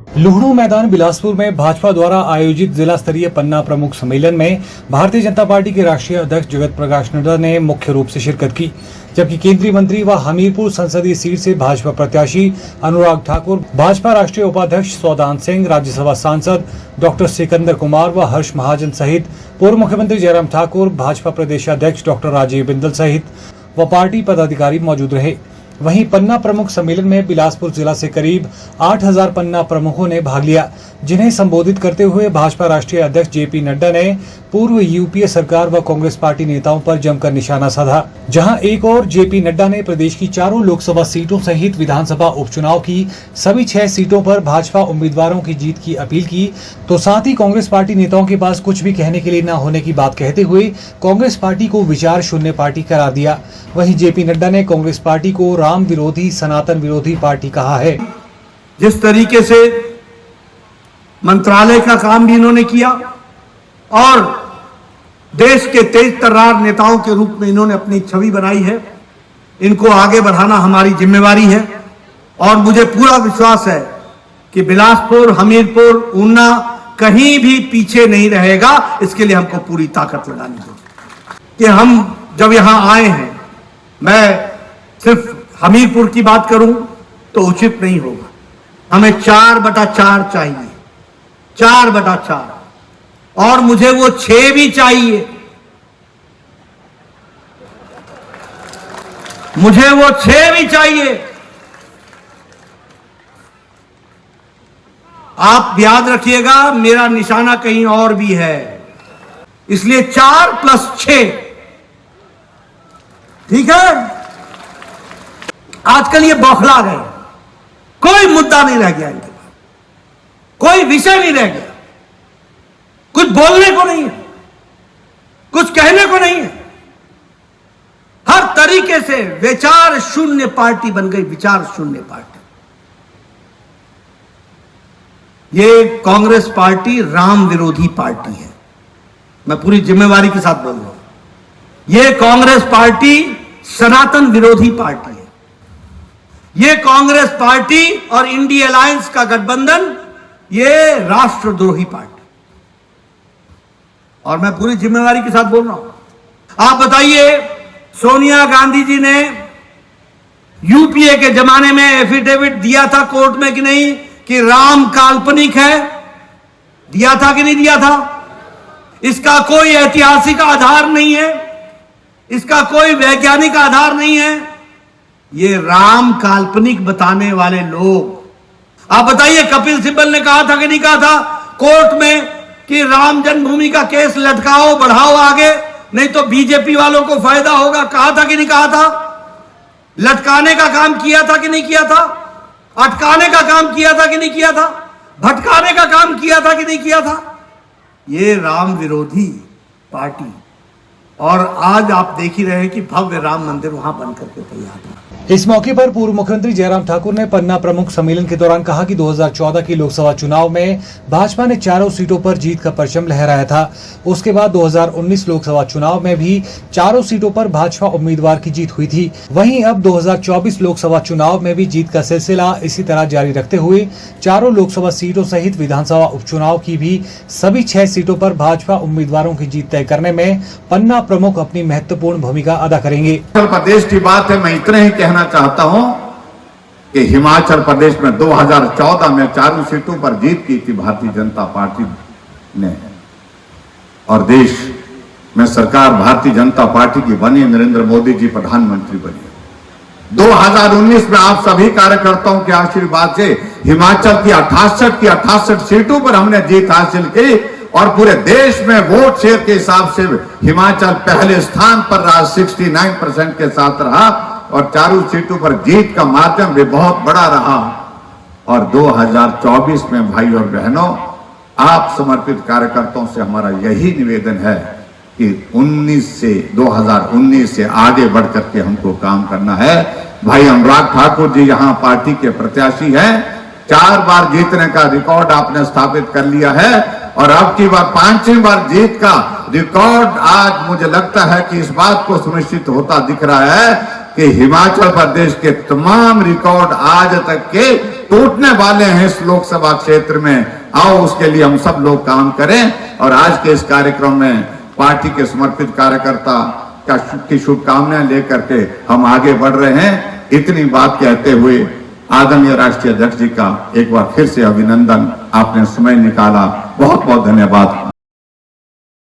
लुहणू मैदान बिलासपुर में भाजपा द्वारा आयोजित जिला स्तरीय पन्ना प्रमुख सम्मेलन में भारतीय जनता पार्टी के राष्ट्रीय अध्यक्ष जगत प्रकाश नड्डा ने मुख्य रूप से शिरकत की, जबकि केंद्रीय मंत्री व हमीरपुर संसदीय सीट से भाजपा प्रत्याशी अनुराग ठाकुर, भाजपा राष्ट्रीय उपाध्यक्ष सौदान सिंह, राज्यसभा सांसद डॉक्टर सिकंदर कुमार व हर्ष महाजन सहित पूर्व मुख्यमंत्री जयराम ठाकुर, भाजपा प्रदेश अध्यक्ष डॉक्टर राजीव बिंदल सहित व पार्टी पदाधिकारी मौजूद रहे। वहीं पन्ना प्रमुख सम्मेलन में बिलासपुर जिला से करीब 8000 पन्ना प्रमुखों ने भाग लिया, जिन्हें संबोधित करते हुए भाजपा राष्ट्रीय अध्यक्ष जेपी नड्डा ने पूर्व यूपीए सरकार व कांग्रेस पार्टी नेताओं पर जमकर निशाना साधा। जहां एक और जेपी नड्डा ने प्रदेश की चारों लोकसभा सीटों सहित विधानसभा उपचुनाव की सभी 6 सीटों पर भाजपा उम्मीदवारों की जीत की अपील की, तो साथ ही कांग्रेस पार्टी नेताओं के पास कुछ भी कहने के लिए न होने की बात कहते हुए कांग्रेस पार्टी को विचार शून्य पार्टी करार दिया। वहीं जेपी नड्डा ने कांग्रेस पार्टी को राम विरोधी, सनातन विरोधी पार्टी कहा है। जिस तरीके से मंत्रालय का काम भी इन्होंने किया और देश के तेज तर्रार नेताओं के रूप में इन्होंने अपनी छवि बनाई है, इनको आगे बढ़ाना हमारी जिम्मेवारी है। और मुझे पूरा विश्वास है कि बिलासपुर, हमीरपुर, ऊना कहीं भी पीछे नहीं रहेगा। इसके लिए हमको पूरी ताकत लगानी होगी कि हम जब यहां आए हैं, मैं सिर्फ हमीरपुर की बात करूं तो उचित नहीं होगा। हमें 4/4 चाहिए, 4/4, और मुझे वो 6 भी चाहिए, मुझे वो 6 भी चाहिए। आप याद रखिएगा, मेरा निशाना कहीं और भी है, इसलिए 4 + 6, ठीक है। आजकल ये बौखला गए, कोई मुद्दा नहीं रह गया इनके पास, कोई विषय नहीं रह गया, कुछ बोलने को नहीं है, कुछ कहने को नहीं है। हर तरीके से विचार शून्य पार्टी बन गई, विचार शून्य पार्टी। ये कांग्रेस पार्टी राम विरोधी पार्टी है, मैं पूरी जिम्मेवारी के साथ बोल रहा हूं। ये कांग्रेस पार्टी सनातन विरोधी पार्टी है। ये कांग्रेस पार्टी और इंडिया अलायंस का गठबंधन, ये राष्ट्रद्रोही पार्टी, और मैं पूरी जिम्मेवारी के साथ बोल रहा हूं। आप बताइए, सोनिया गांधी जी ने यूपीए के जमाने में एफिडेविट दिया था कोर्ट में कि नहीं कि राम काल्पनिक है? दिया था कि नहीं दिया था? इसका कोई ऐतिहासिक आधार नहीं है, इसका कोई वैज्ञानिक आधार नहीं है। ये राम काल्पनिक बताने वाले लोग, आप बताइए, कपिल सिब्बल ने कहा था कि नहीं कहा था कोर्ट में कि राम जन्मभूमि का केस लटकाओ, बढ़ाओ आगे, नहीं तो बीजेपी वालों को फायदा होगा? कहा था कि नहीं कहा था? लटकाने का काम किया था कि नहीं किया था? अटकाने का काम किया था कि नहीं किया था? भटकाने का काम किया था कि नहीं किया था? ये राम विरोधी पार्टी, और आज आप देख ही रहे हैं कि भव्य राम मंदिर वहां बनकर के तैयार है। इस मौके पर पूर्व मुख्यमंत्री जयराम ठाकुर ने पन्ना प्रमुख सम्मेलन के दौरान कहा कि 2014 की लोकसभा चुनाव में भाजपा ने चारों सीटों पर जीत का परचम लहराया था। उसके बाद 2019 लोकसभा चुनाव में भी चारों सीटों पर भाजपा उम्मीदवार की जीत हुई थी। वहीं अब 2024 लोकसभा चुनाव में भी जीत का सिलसिला इसी तरह जारी रखते हुए चारों लोकसभा सीटों सहित विधानसभा उपचुनाव की भी सभी 6 सीटों पर भाजपा उम्मीदवारों की जीत तय करने में पन्ना प्रमुख अपनी महत्वपूर्ण भूमिका अदा करेंगे। हिमाचल प्रदेश की बात है, मैं इतना ही कहना चाहता हूं कि हिमाचल प्रदेश में 2014 में चारों सीटों पर जीत की थी भारतीय जनता पार्टी ने, और देश में सरकार भारतीय जनता पार्टी की बनी, नरेंद्र मोदी जी प्रधानमंत्री बने। 2019 में आप सभी कार्यकर्ताओं के आशीर्वाद से हिमाचल की 68 सीटों पर हमने जीत हासिल की, और पूरे देश में वोट शेयर के हिसाब से हिमाचल पहले स्थान पर रहा, 69% के साथ रहा, और चारों सीटों पर जीत का माध्यम भी बहुत बड़ा रहा। और 2024 में भाई और बहनों, आप समर्पित कार्यकर्ताओं से हमारा यही निवेदन है कि 2019 से आगे बढ़ करके हमको काम करना है। भाई अनुराग ठाकुर जी यहाँ पार्टी के प्रत्याशी हैं, 4 बार जीतने का रिकॉर्ड आपने स्थापित कर लिया है, और अब की बार 5वीं बार जीत का रिकॉर्ड आज मुझे लगता है कि इस बात को सुनिश्चित होता दिख रहा है कि हिमाचल प्रदेश के तमाम रिकॉर्ड आज तक के टूटने वाले हैं इस लोकसभा क्षेत्र में, आओ उसके लिए हम सब लोग काम करें। और आज के इस कार्यक्रम में पार्टी के समर्पित कार्यकर्ता की शुभकामनाएं लेकर के हम आगे बढ़ रहे हैं। इतनी बात कहते हुए आदरणीय राष्ट्रीय अध्यक्ष जी का एक बार फिर से अभिनंदन, आपने समय निकाला, बहुत बहुत धन्यवाद।